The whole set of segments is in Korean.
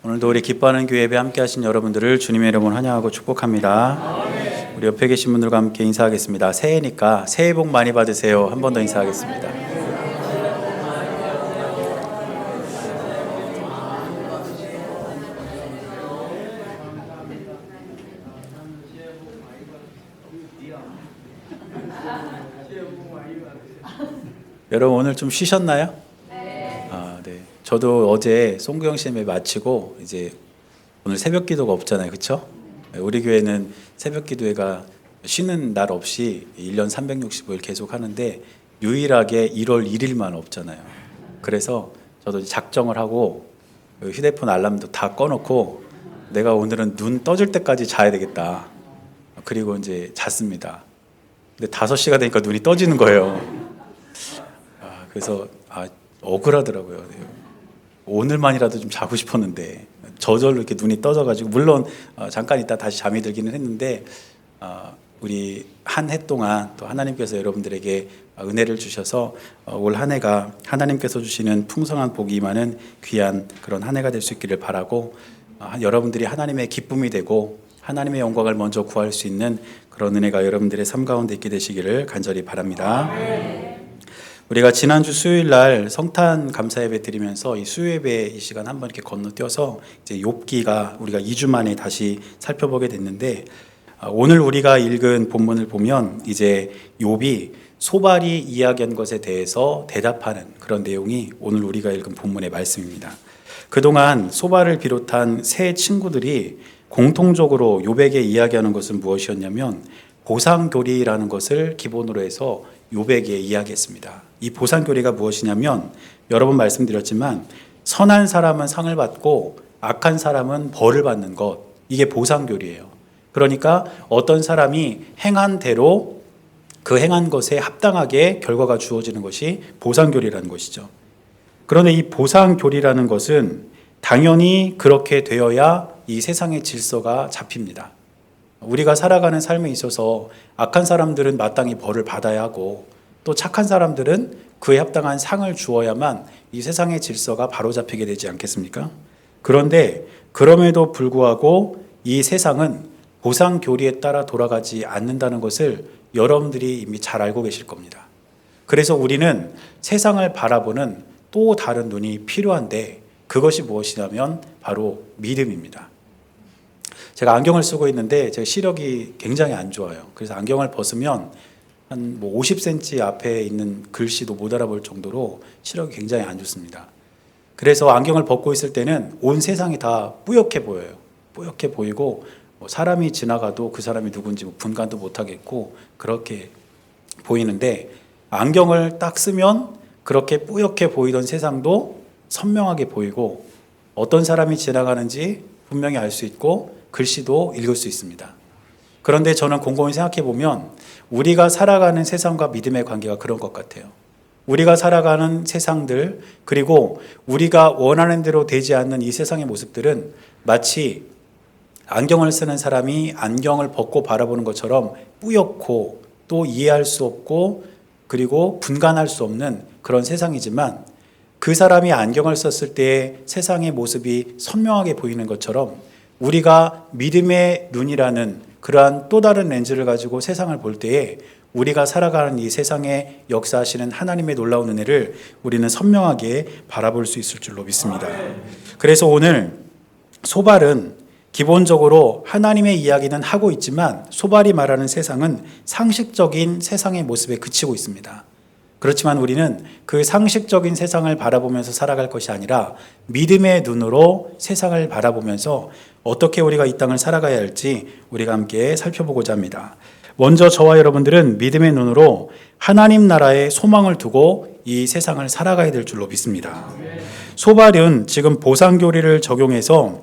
오늘도 우리 기뻐하는 교회 예배 함께 하신 여러분들을 주님의 이름으로 환영하고 축복합니다. 우리 옆에 계신 분들과 함께 인사하겠습니다. 새해니까 새해 복 많이 받으세요. 한 번 더 인사하겠습니다. 여러분 오늘 좀 쉬셨나요? 네. 저도 어제 송구영 시험회 마치고 이제 오늘 새벽 기도가 없잖아요, 그렇죠? 우리 교회는 새벽 기도회가 쉬는 날 없이 1년 365일 계속 하는데 유일하게 1월 1일만 없잖아요. 그래서 저도 작정을 하고 휴대폰 알람도 다 꺼놓고 내가 오늘은 눈 떠질 때까지 자야 되겠다. 그리고 이제 잤습니다. 근데 5시가 되니까 눈이 떠지는 거예요. 그래서 억울하더라고요. 오늘만이라도 좀 자고 싶었는데 저절로 이렇게 눈이 떠져가지고 물론 잠깐 있다 다시 잠이 들기는 했는데 우리 한 해 동안 또 하나님께서 여러분들에게 은혜를 주셔서 올 한 해가 하나님께서 주시는 풍성한 복이 임하는 귀한 그런 한 해가 될 수 있기를 바라고 여러분들이 하나님의 기쁨이 되고 하나님의 영광을 먼저 구할 수 있는 그런 은혜가 여러분들의 삶 가운데 있게 되시기를 간절히 바랍니다. 우리가 지난주 수요일 날 성탄 감사 예배 드리면서 이 수요 예배 이 시간 한번 이렇게 건너뛰어서 이제 욥기가 우리가 2주 만에 다시 살펴보게 됐는데 오늘 우리가 읽은 본문을 보면 이제 욥이 소발이 이야기한 것에 대해서 대답하는 그런 내용이 오늘 우리가 읽은 본문의 말씀입니다. 그동안 소발을 비롯한 세 친구들이 공통적으로 욥에게 이야기하는 것은 무엇이었냐면 보상교리라는 것을 기본으로 해서 욥에게 이야기했습니다. 이 보상교리가 무엇이냐면 여러 번 말씀드렸지만 선한 사람은 상을 받고 악한 사람은 벌을 받는 것, 이게 보상교리예요. 그러니까 어떤 사람이 행한 대로 그 행한 것에 합당하게 결과가 주어지는 것이 보상교리라는 것이죠. 그런데 이 보상교리라는 것은 당연히 그렇게 되어야 이 세상의 질서가 잡힙니다. 우리가 살아가는 삶에 있어서 악한 사람들은 마땅히 벌을 받아야 하고 또 착한 사람들은 그에 합당한 상을 주어야만 이 세상의 질서가 바로잡히게 되지 않겠습니까? 그런데 그럼에도 불구하고 이 세상은 보상 교리에 따라 돌아가지 않는다는 것을 여러분들이 이미 잘 알고 계실 겁니다. 그래서 우리는 세상을 바라보는 또 다른 눈이 필요한데 그것이 무엇이냐면 바로 믿음입니다. 제가 안경을 쓰고 있는데 제 시력이 굉장히 안 좋아요. 그래서 안경을 벗으면 한 50cm 앞에 있는 글씨도 못 알아볼 정도로 시력이 굉장히 안 좋습니다. 그래서 안경을 벗고 있을 때는 온 세상이 다 뿌옇게 보여요. 뿌옇게 보이고 사람이 지나가도 그 사람이 누군지 분간도 못하겠고 그렇게 보이는데 안경을 딱 쓰면 그렇게 뿌옇게 보이던 세상도 선명하게 보이고 어떤 사람이 지나가는지 분명히 알 수 있고 글씨도 읽을 수 있습니다. 그런데 저는 곰곰이 생각해 보면 우리가 살아가는 세상과 믿음의 관계가 그런 것 같아요. 우리가 살아가는 세상들 그리고 우리가 원하는 대로 되지 않는 이 세상의 모습들은 마치 안경을 쓰는 사람이 안경을 벗고 바라보는 것처럼 뿌옇고 또 이해할 수 없고 그리고 분간할 수 없는 그런 세상이지만 그 사람이 안경을 썼을 때의 세상의 모습이 선명하게 보이는 것처럼 우리가 믿음의 눈이라는 그러한 또 다른 렌즈를 가지고 세상을 볼 때에 우리가 살아가는 이 세상에 역사하시는 하나님의 놀라운 은혜를 우리는 선명하게 바라볼 수 있을 줄로 믿습니다. 그래서 오늘 소발은 기본적으로 하나님의 이야기는 하고 있지만 소발이 말하는 세상은 상식적인 세상의 모습에 그치고 있습니다. 그렇지만 우리는 그 상식적인 세상을 바라보면서 살아갈 것이 아니라 믿음의 눈으로 세상을 바라보면서 어떻게 우리가 이 땅을 살아가야 할지 우리가 함께 살펴보고자 합니다. 먼저 저와 여러분들은 믿음의 눈으로 하나님 나라에 소망을 두고 이 세상을 살아가야 될 줄로 믿습니다. 소발은 지금 보상교리를 적용해서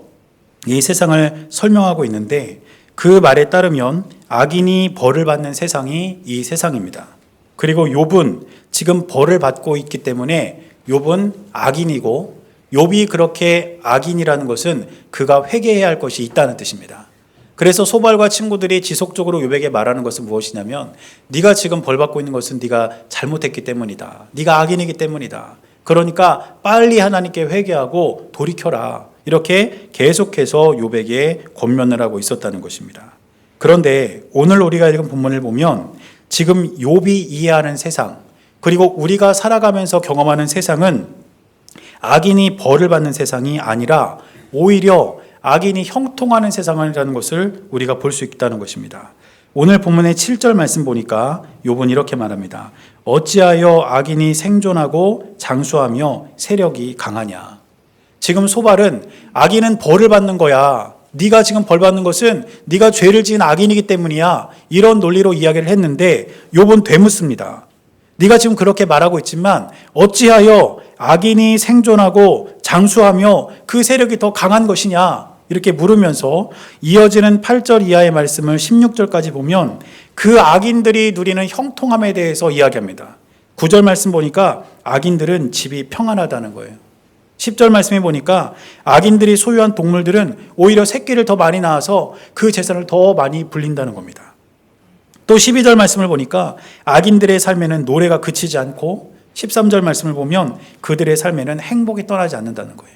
이 세상을 설명하고 있는데 그 말에 따르면 악인이 벌을 받는 세상이 이 세상입니다. 그리고 욥은 지금 벌을 받고 있기 때문에 욥은 악인이고 욥이 그렇게 악인이라는 것은 그가 회개해야 할 것이 있다는 뜻입니다. 그래서 소발과 친구들이 지속적으로 욥에게 말하는 것은 무엇이냐면 네가 지금 벌 받고 있는 것은 네가 잘못했기 때문이다. 네가 악인이기 때문이다. 그러니까 빨리 하나님께 회개하고 돌이켜라. 이렇게 계속해서 욥에게 권면을 하고 있었다는 것입니다. 그런데 오늘 우리가 읽은 본문을 보면 지금 욥이 이해하는 세상, 그리고 우리가 살아가면서 경험하는 세상은 악인이 벌을 받는 세상이 아니라 오히려 악인이 형통하는 세상이라는 것을 우리가 볼 수 있다는 것입니다. 오늘 본문의 7절 말씀 보니까 욥은 이렇게 말합니다. 어찌하여 악인이 생존하고 장수하며 세력이 강하냐. 지금 소발은 악인은 벌을 받는 거야. 네가 지금 벌 받는 것은 네가 죄를 지은 악인이기 때문이야. 이런 논리로 이야기를 했는데 욥은 되묻습니다. 네가 지금 그렇게 말하고 있지만 어찌하여 악인이 생존하고 장수하며 그 세력이 더 강한 것이냐. 이렇게 물으면서 이어지는 8절 이하의 말씀을 16절까지 보면 그 악인들이 누리는 형통함에 대해서 이야기합니다. 9절 말씀 보니까 악인들은 집이 평안하다는 거예요. 10절 말씀에 보니까 악인들이 소유한 동물들은 오히려 새끼를 더 많이 낳아서 그 재산을 더 많이 불린다는 겁니다. 또 12절 말씀을 보니까 악인들의 삶에는 노래가 그치지 않고 13절 말씀을 보면 그들의 삶에는 행복이 떠나지 않는다는 거예요.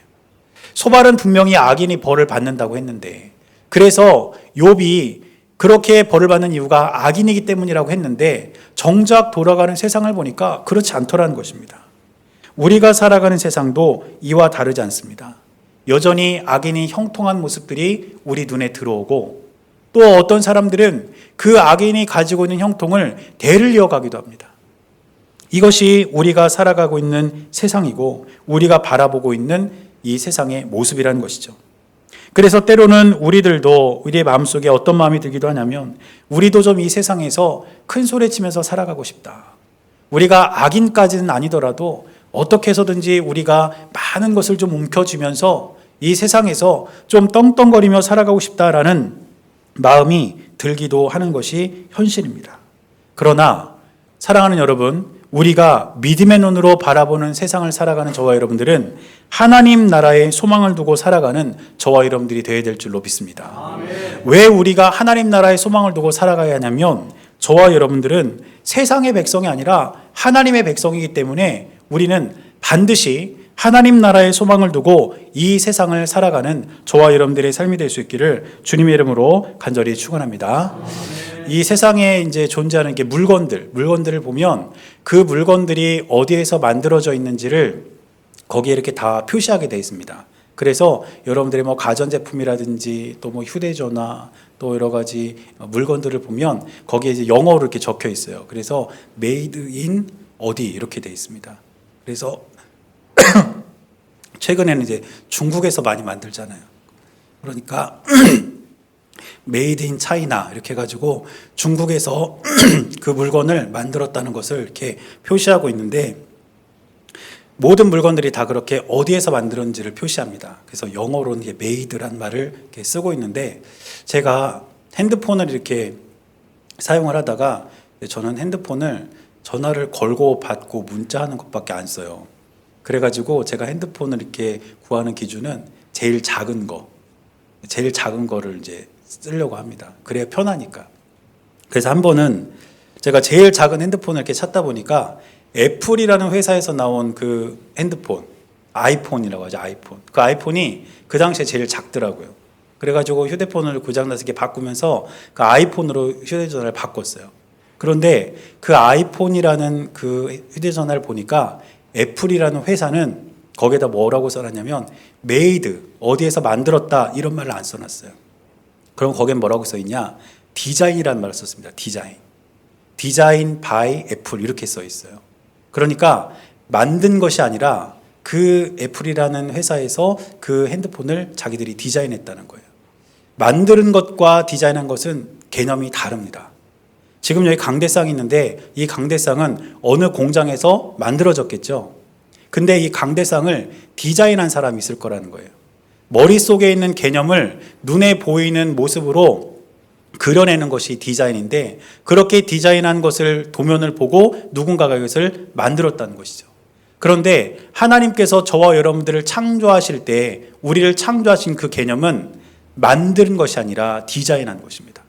소발은 분명히 악인이 벌을 받는다고 했는데, 그래서 욥이 그렇게 벌을 받는 이유가 악인이기 때문이라고 했는데 정작 돌아가는 세상을 보니까 그렇지 않더라는 것입니다. 우리가 살아가는 세상도 이와 다르지 않습니다. 여전히 악인이 형통한 모습들이 우리 눈에 들어오고, 또 어떤 사람들은 그 악인이 가지고 있는 형통을 대를 이어가기도 합니다. 이것이 우리가 살아가고 있는 세상이고 우리가 바라보고 있는 이 세상의 모습이라는 것이죠. 그래서 때로는 우리들도 우리의 마음속에 어떤 마음이 들기도 하냐면 우리도 좀 이 세상에서 큰 소리 치면서 살아가고 싶다. 우리가 악인까지는 아니더라도 어떻게 해서든지 우리가 많은 것을 좀 움켜쥐면서 이 세상에서 좀 떵떵거리며 살아가고 싶다라는 마음이 들기도 하는 것이 현실입니다. 그러나 사랑하는 여러분, 우리가 믿음의 눈으로 바라보는 세상을 살아가는 저와 여러분들은 하나님 나라에 소망을 두고 살아가는 저와 여러분들이 되어야 될 줄로 믿습니다. 아멘. 왜 우리가 하나님 나라에 소망을 두고 살아가야 하냐면 저와 여러분들은 세상의 백성이 아니라 하나님의 백성이기 때문에 우리는 반드시 하나님 나라에 소망을 두고 이 세상을 살아가는 저와 여러분들의 삶이 될 수 있기를 주님의 이름으로 간절히 축원합니다. 이 세상에 이제 존재하는 게 물건들을 보면 그 물건들이 어디에서 만들어져 있는지를 거기에 이렇게 다 표시하게 되어 있습니다. 그래서 여러분들의 뭐 가전제품이라든지 또 뭐 휴대전화 또 여러 가지 물건들을 보면 거기에 이제 영어로 이렇게 적혀 있어요. 그래서 made in 어디 이렇게 되어 있습니다. 그래서 최근에는 이제 중국에서 많이 만들잖아요. 그러니까 메이드 인 차이나 이렇게 해가지고 중국에서 그 물건을 만들었다는 것을 이렇게 표시하고 있는데 모든 물건들이 다 그렇게 어디에서 만들었는지를 표시합니다. 그래서 영어로는 이게 메이드란 말을 이렇게 쓰고 있는데 제가 핸드폰을 이렇게 사용을 하다가 저는 핸드폰을 전화를 걸고 받고 문자하는 것밖에 안 써요. 그래가지고 제가 핸드폰을 이렇게 구하는 기준은 제일 작은 거를 이제 쓰려고 합니다. 그래야 편하니까. 그래서 한 번은 제가 제일 작은 핸드폰을 이렇게 찾다 보니까 애플이라는 회사에서 나온 그 핸드폰, 아이폰이라고 하죠, 아이폰. 그 아이폰이 그 당시에 제일 작더라고요. 그래가지고 휴대폰을 고장나서 이렇게 바꾸면서 그 아이폰으로 휴대전화를 바꿨어요. 그런데 그 아이폰이라는 그 휴대전화를 보니까 애플이라는 회사는 거기에다 뭐라고 써놨냐면 메이드, 어디에서 만들었다 이런 말을 안 써놨어요. 그럼 거기엔 뭐라고 써있냐? 디자인이라는 말을 썼습니다. 디자인 바이 애플 이렇게 써 있어요. 그러니까 만든 것이 아니라 그 애플이라는 회사에서 그 핸드폰을 자기들이 디자인했다는 거예요. 만드는 것과 디자인한 것은 개념이 다릅니다. 지금 여기 강대상이 있는데 이 강대상은 어느 공장에서 만들어졌겠죠. 근데 이 강대상을 디자인한 사람이 있을 거라는 거예요. 머릿속에 있는 개념을 눈에 보이는 모습으로 그려내는 것이 디자인인데 그렇게 디자인한 것을 도면을 보고 누군가가 이것을 만들었다는 것이죠. 그런데 하나님께서 저와 여러분들을 창조하실 때 우리를 창조하신 그 개념은 만든 것이 아니라 디자인한 것입니다.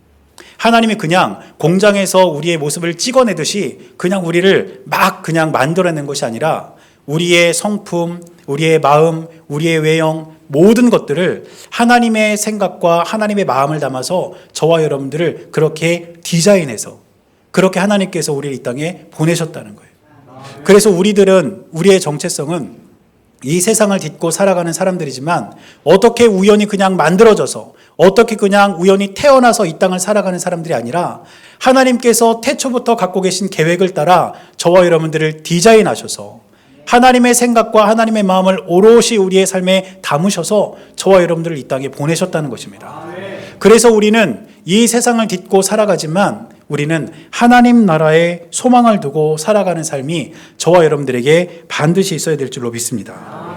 하나님이 그냥 공장에서 우리의 모습을 찍어내듯이 그냥 우리를 막 그냥 만들어낸 것이 아니라 우리의 성품, 우리의 마음, 우리의 외형, 모든 것들을 하나님의 생각과 하나님의 마음을 담아서 저와 여러분들을 그렇게 디자인해서 그렇게 하나님께서 우리를 이 땅에 보내셨다는 거예요. 그래서 우리의 정체성은 이 세상을 딛고 살아가는 사람들이지만 어떻게 우연히 그냥 만들어져서 어떻게 그냥 우연히 태어나서 이 땅을 살아가는 사람들이 아니라 하나님께서 태초부터 갖고 계신 계획을 따라 저와 여러분들을 디자인하셔서 하나님의 생각과 하나님의 마음을 오롯이 우리의 삶에 담으셔서 저와 여러분들을 이 땅에 보내셨다는 것입니다. 그래서 우리는 이 세상을 딛고 살아가지만 우리는 하나님 나라의 소망을 두고 살아가는 삶이 저와 여러분들에게 반드시 있어야 될 줄로 믿습니다.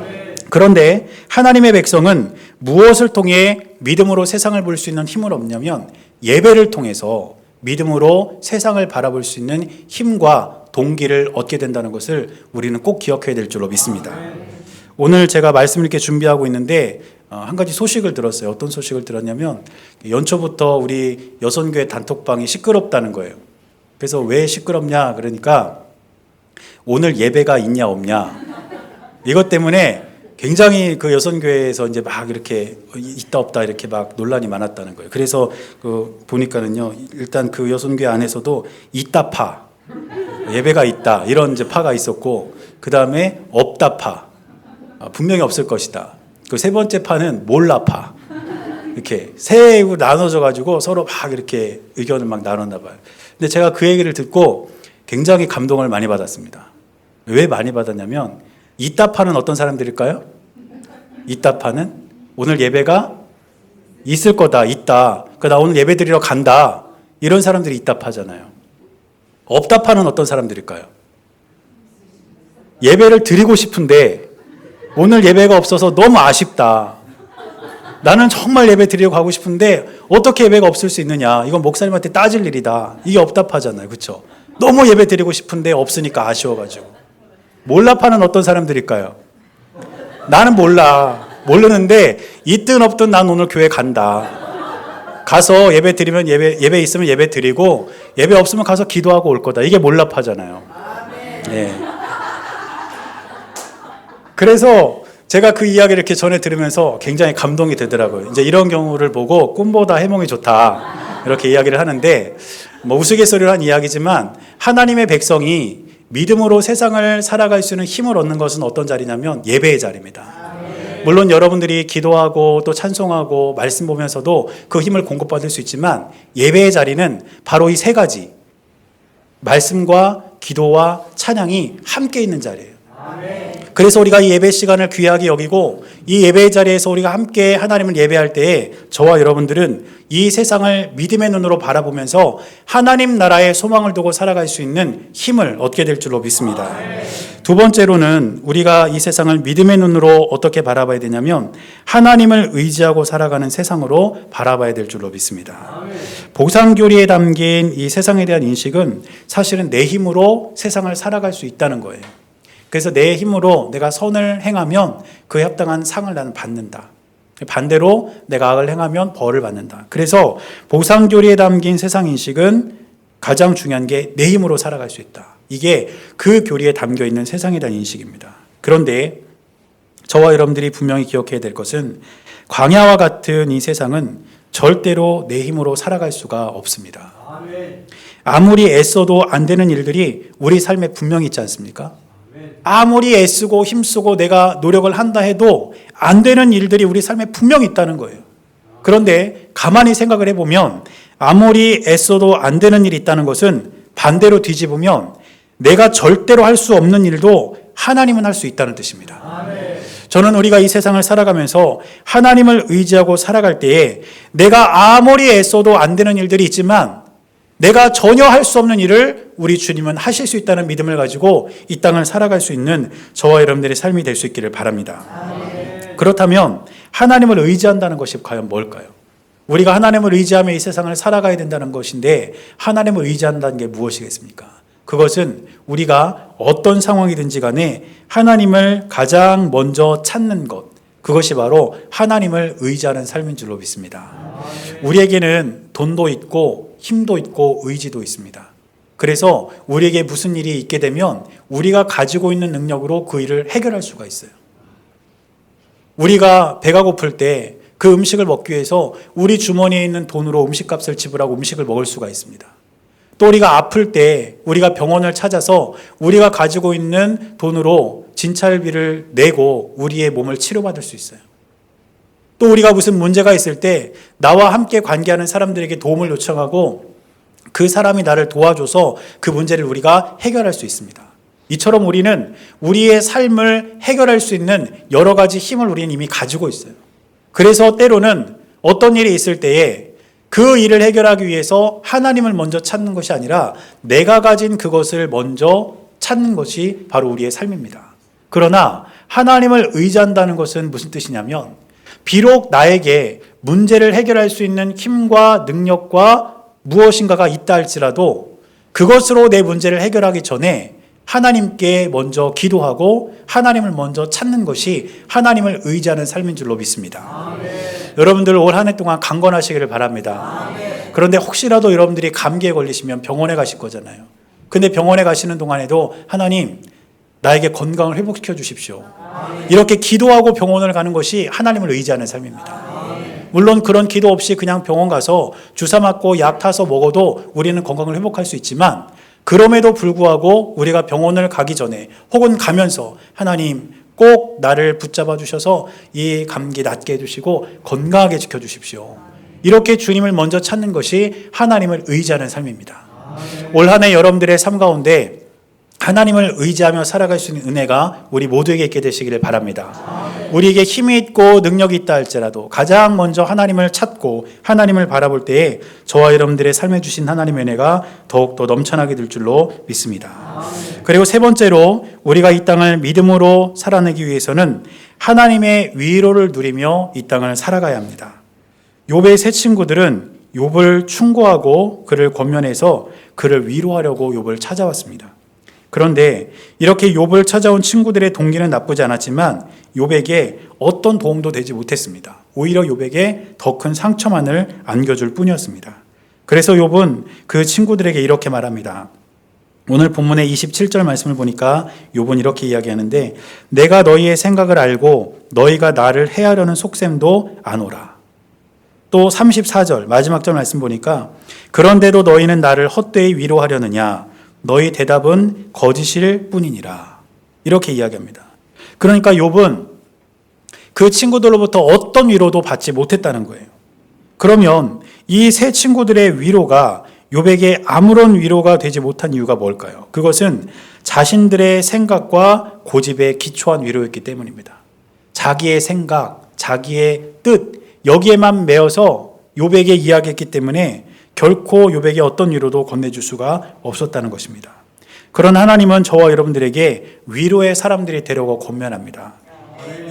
그런데 하나님의 백성은 무엇을 통해 믿음으로 세상을 볼 수 있는 힘을 얻냐면 예배를 통해서 믿음으로 세상을 바라볼 수 있는 힘과 동기를 얻게 된다는 것을 우리는 꼭 기억해야 될 줄로 믿습니다. 오늘 제가 말씀을 이렇게 준비하고 있는데 한 가지 소식을 들었어요. 어떤 소식을 들었냐면 연초부터 우리 여선교회 단톡방이 시끄럽다는 거예요. 그래서 왜 시끄럽냐 그러니까 오늘 예배가 있냐 없냐 이것 때문에 굉장히 그 여선교회에서 이제 막 이렇게 있다 없다 이렇게 막 논란이 많았다는 거예요. 그래서 보니까는요 일단 그 여선교회 안에서도 있다파 예배가 있다 이런 이제 파가 있었고 그 다음에 없다파 분명히 없을 것이다. 그 세 번째 파는 몰라파 이렇게 세 개로 나눠져 가지고 서로 막 이렇게 의견을 막 나눴나 봐요. 근데 제가 그 얘기를 듣고 굉장히 감동을 많이 받았습니다. 왜 많이 받았냐면 이따파는 어떤 사람들일까요? 이따파는 오늘 예배가 있을 거다 있다 그러니까 나 오늘 예배 드리러 간다 이런 사람들이 이따파잖아요. 없다파는 어떤 사람들일까요? 예배를 드리고 싶은데 오늘 예배가 없어서 너무 아쉽다. 나는 정말 예배 드리려고 가고 싶은데 어떻게 예배가 없을 수 있느냐. 이건 목사님한테 따질 일이다. 이게 없답하잖아요. 그렇죠? 너무 예배 드리고 싶은데 없으니까 아쉬워가지고. 몰라파는 어떤 사람들일까요? 나는 모르는데 있든 없든 난 오늘 교회 간다. 가서 예배 드리면 예배 있으면 예배 드리고 예배 없으면 가서 기도하고 올 거다. 이게 몰라파잖아요. 네. 그래서 제가 그 이야기를 이렇게 전해 들으면서 굉장히 감동이 되더라고요. 이제 이런 경우를 보고 꿈보다 해몽이 좋다. 이렇게 이야기를 하는데, 뭐 우스갯소리로 한 이야기지만, 하나님의 백성이 믿음으로 세상을 살아갈 수 있는 힘을 얻는 것은 어떤 자리냐면 예배의 자리입니다. 물론 여러분들이 기도하고 또 찬송하고 말씀 보면서도 그 힘을 공급받을 수 있지만, 예배의 자리는 바로 이 세 가지, 말씀과 기도와 찬양이 함께 있는 자리예요. 그래서 우리가 이 예배 시간을 귀하게 여기고 이 예배의 자리에서 우리가 함께 하나님을 예배할 때에 저와 여러분들은 이 세상을 믿음의 눈으로 바라보면서 하나님 나라의 소망을 두고 살아갈 수 있는 힘을 얻게 될 줄로 믿습니다. 두 번째로는 우리가 이 세상을 믿음의 눈으로 어떻게 바라봐야 되냐면 하나님을 의지하고 살아가는 세상으로 바라봐야 될 줄로 믿습니다. 보상교리에 담긴 이 세상에 대한 인식은 사실은 내 힘으로 세상을 살아갈 수 있다는 거예요. 그래서 내 힘으로 내가 선을 행하면 그에 합당한 상을 나는 받는다. 반대로 내가 악을 행하면 벌을 받는다. 그래서 보상교리에 담긴 세상 인식은 가장 중요한 게 내 힘으로 살아갈 수 있다. 이게 그 교리에 담겨 있는 세상에 대한 인식입니다. 그런데 저와 여러분들이 분명히 기억해야 될 것은 광야와 같은 이 세상은 절대로 내 힘으로 살아갈 수가 없습니다. 아무리 애써도 안 되는 일들이 우리 삶에 분명히 있지 않습니까? 아무리 애쓰고 힘쓰고 내가 노력을 한다 해도 안 되는 일들이 우리 삶에 분명히 있다는 거예요. 그런데 가만히 생각을 해보면 아무리 애써도 안 되는 일이 있다는 것은 반대로 뒤집으면 내가 절대로 할 수 없는 일도 하나님은 할 수 있다는 뜻입니다. 저는 우리가 이 세상을 살아가면서 하나님을 의지하고 살아갈 때에 내가 아무리 애써도 안 되는 일들이 있지만 내가 전혀 할 수 없는 일을 우리 주님은 하실 수 있다는 믿음을 가지고 이 땅을 살아갈 수 있는 저와 여러분들의 삶이 될 수 있기를 바랍니다. 그렇다면 하나님을 의지한다는 것이 과연 뭘까요? 우리가 하나님을 의지하며 이 세상을 살아가야 된다는 것인데 하나님을 의지한다는 게 무엇이겠습니까? 그것은 우리가 어떤 상황이든지 간에 하나님을 가장 먼저 찾는 것, 그것이 바로 하나님을 의지하는 삶인 줄로 믿습니다. 우리에게는 돈도 있고 힘도 있고 의지도 있습니다. 그래서 우리에게 무슨 일이 있게 되면 우리가 가지고 있는 능력으로 그 일을 해결할 수가 있어요. 우리가 배가 고플 때 그 음식을 먹기 위해서 우리 주머니에 있는 돈으로 음식값을 지불하고 음식을 먹을 수가 있습니다. 또 우리가 아플 때 우리가 병원을 찾아서 우리가 가지고 있는 돈으로 진찰비를 내고 우리의 몸을 치료받을 수 있어요. 또 우리가 무슨 문제가 있을 때 나와 함께 관계하는 사람들에게 도움을 요청하고 그 사람이 나를 도와줘서 그 문제를 우리가 해결할 수 있습니다. 이처럼 우리는 우리의 삶을 해결할 수 있는 여러 가지 힘을 우리는 이미 가지고 있어요. 그래서 때로는 어떤 일이 있을 때에 그 일을 해결하기 위해서 하나님을 먼저 찾는 것이 아니라 내가 가진 그것을 먼저 찾는 것이 바로 우리의 삶입니다. 그러나 하나님을 의지한다는 것은 무슨 뜻이냐면 비록 나에게 문제를 해결할 수 있는 힘과 능력과 무엇인가가 있다 할지라도 그것으로 내 문제를 해결하기 전에 하나님께 먼저 기도하고 하나님을 먼저 찾는 것이 하나님을 의지하는 삶인 줄로 믿습니다. 아멘. 여러분들 올 한 해 동안 강건하시기를 바랍니다. 아멘. 그런데 혹시라도 여러분들이 감기에 걸리시면 병원에 가실 거잖아요. 근데 병원에 가시는 동안에도 하나님 나에게 건강을 회복시켜 주십시오. 아멘. 이렇게 기도하고 병원을 가는 것이 하나님을 의지하는 삶입니다. 아멘. 물론 그런 기도 없이 그냥 병원 가서 주사 맞고 약 타서 먹어도 우리는 건강을 회복할 수 있지만 그럼에도 불구하고 우리가 병원을 가기 전에 혹은 가면서 하나님 꼭 나를 붙잡아 주셔서 이 감기 낫게 해주시고 건강하게 지켜주십시오. 이렇게 주님을 먼저 찾는 것이 하나님을 의지하는 삶입니다. 올 한 해 여러분들의 삶 가운데 하나님을 의지하며 살아갈 수 있는 은혜가 우리 모두에게 있게 되시기를 바랍니다. 우리에게 힘이 있고 능력이 있다 할지라도 가장 먼저 하나님을 찾고 하나님을 바라볼 때에 저와 여러분들의 삶에 주신 하나님의 은혜가 더욱더 넘쳐나게 될 줄로 믿습니다. 그리고 세 번째로 우리가 이 땅을 믿음으로 살아내기 위해서는 하나님의 위로를 누리며 이 땅을 살아가야 합니다. 욥의 세 친구들은 욥을 충고하고 그를 권면해서 그를 위로하려고 욥을 찾아왔습니다. 그런데 이렇게 욥을 찾아온 친구들의 동기는 나쁘지 않았지만 욥에게 어떤 도움도 되지 못했습니다. 오히려 욥에게 더 큰 상처만을 안겨줄 뿐이었습니다. 그래서 욥은 그 친구들에게 이렇게 말합니다. 오늘 본문의 27절 말씀을 보니까 욥은 이렇게 이야기하는데 내가 너희의 생각을 알고 너희가 나를 해하려는 속셈도 아노라. 또 34절 마지막 절 말씀 보니까 그런데도 너희는 나를 헛되이 위로하려느냐 너희 대답은 거짓일 뿐이니라. 이렇게 이야기합니다. 그러니까 욥은 그 친구들로부터 어떤 위로도 받지 못했다는 거예요. 그러면 이 세 친구들의 위로가 욥에게 아무런 위로가 되지 못한 이유가 뭘까요? 그것은 자신들의 생각과 고집에 기초한 위로였기 때문입니다. 자기의 생각, 자기의 뜻 여기에만 매여서 욥에게 이야기했기 때문에 결코 욥에게 어떤 위로도 건네줄 수가 없었다는 것입니다. 그런 하나님은 저와 여러분들에게 위로의 사람들이 되려고 권면합니다.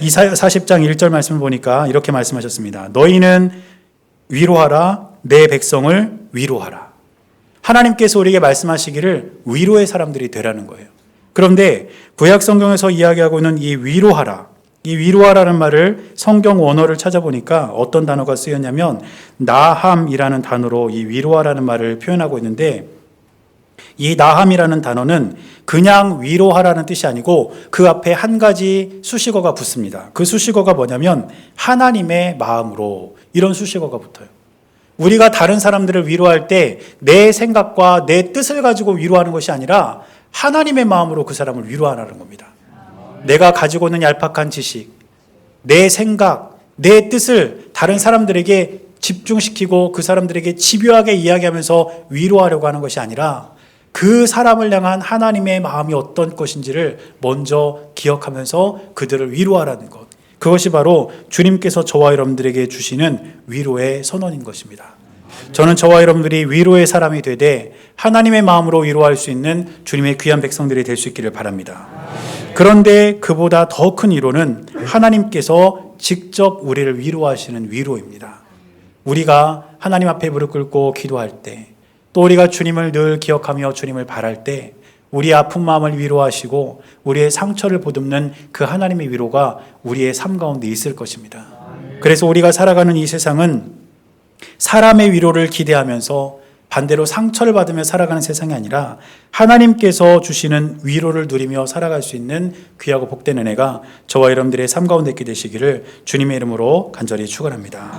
이사야 40장 1절 말씀을 보니까 이렇게 말씀하셨습니다. 너희는 위로하라 내 백성을 위로하라. 하나님께서 우리에게 말씀하시기를 위로의 사람들이 되라는 거예요. 그런데 구약 성경에서 이야기하고 있는 이 위로하라, 이 위로하라는 말을 성경 원어를 찾아보니까 어떤 단어가 쓰였냐면 나함이라는 단어로 이 위로하라는 말을 표현하고 있는데 이 나함이라는 단어는 그냥 위로하라는 뜻이 아니고 그 앞에 한 가지 수식어가 붙습니다. 그 수식어가 뭐냐면 하나님의 마음으로 이런 수식어가 붙어요. 우리가 다른 사람들을 위로할 때 내 생각과 내 뜻을 가지고 위로하는 것이 아니라 하나님의 마음으로 그 사람을 위로하라는 겁니다. 내가 가지고 있는 얄팍한 지식, 내 생각, 내 뜻을 다른 사람들에게 집중시키고 그 사람들에게 집요하게 이야기하면서 위로하려고 하는 것이 아니라 그 사람을 향한 하나님의 마음이 어떤 것인지를 먼저 기억하면서 그들을 위로하라는 것. 그것이 바로 주님께서 저와 여러분들에게 주시는 위로의 선언인 것입니다. 저는 저와 여러분들이 위로의 사람이 되되 하나님의 마음으로 위로할 수 있는 주님의 귀한 백성들이 될 수 있기를 바랍니다. 그런데 그보다 더 큰 위로는 하나님께서 직접 우리를 위로하시는 위로입니다. 우리가 하나님 앞에 무릎 꿇고 기도할 때, 또 우리가 주님을 늘 기억하며 주님을 바랄 때 우리의 아픈 마음을 위로하시고 우리의 상처를 보듬는 그 하나님의 위로가 우리의 삶 가운데 있을 것입니다. 그래서 우리가 살아가는 이 세상은 사람의 위로를 기대하면서 반대로 상처를 받으며 살아가는 세상이 아니라 하나님께서 주시는 위로를 누리며 살아갈 수 있는 귀하고 복된 은혜가 저와 여러분들의 삶 가운데 있게 되시기를 주님의 이름으로 간절히 축원합니다.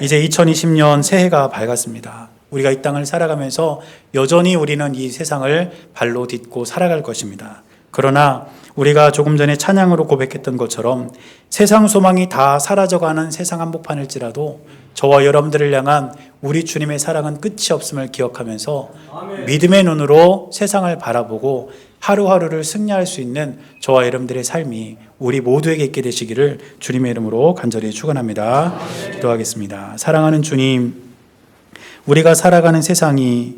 이제 2020년 새해가 밝았습니다. 우리가 이 땅을 살아가면서 여전히 우리는 이 세상을 발로 딛고 살아갈 것입니다. 그러나 우리가 조금 전에 찬양으로 고백했던 것처럼 세상 소망이 다 사라져가는 세상 한복판일지라도 저와 여러분들을 향한 우리 주님의 사랑은 끝이 없음을 기억하면서 믿음의 눈으로 세상을 바라보고 하루하루를 승리할 수 있는 저와 여러분들의 삶이 우리 모두에게 있게 되시기를 주님의 이름으로 간절히 축원합니다. 기도하겠습니다. 사랑하는 주님, 우리가 살아가는 세상이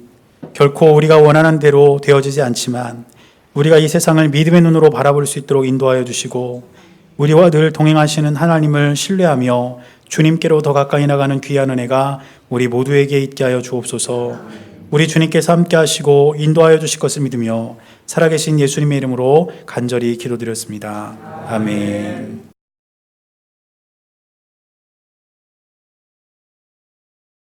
결코 우리가 원하는 대로 되어지지 않지만 우리가 이 세상을 믿음의 눈으로 바라볼 수 있도록 인도하여 주시고 우리와 늘 동행하시는 하나님을 신뢰하며 주님께로 더 가까이 나가는 귀한 은혜가 우리 모두에게 있게 하여 주옵소서. 우리 주님께서 함께 하시고 인도하여 주실 것을 믿으며 살아계신 예수님의 이름으로 간절히 기도드렸습니다. 아멘.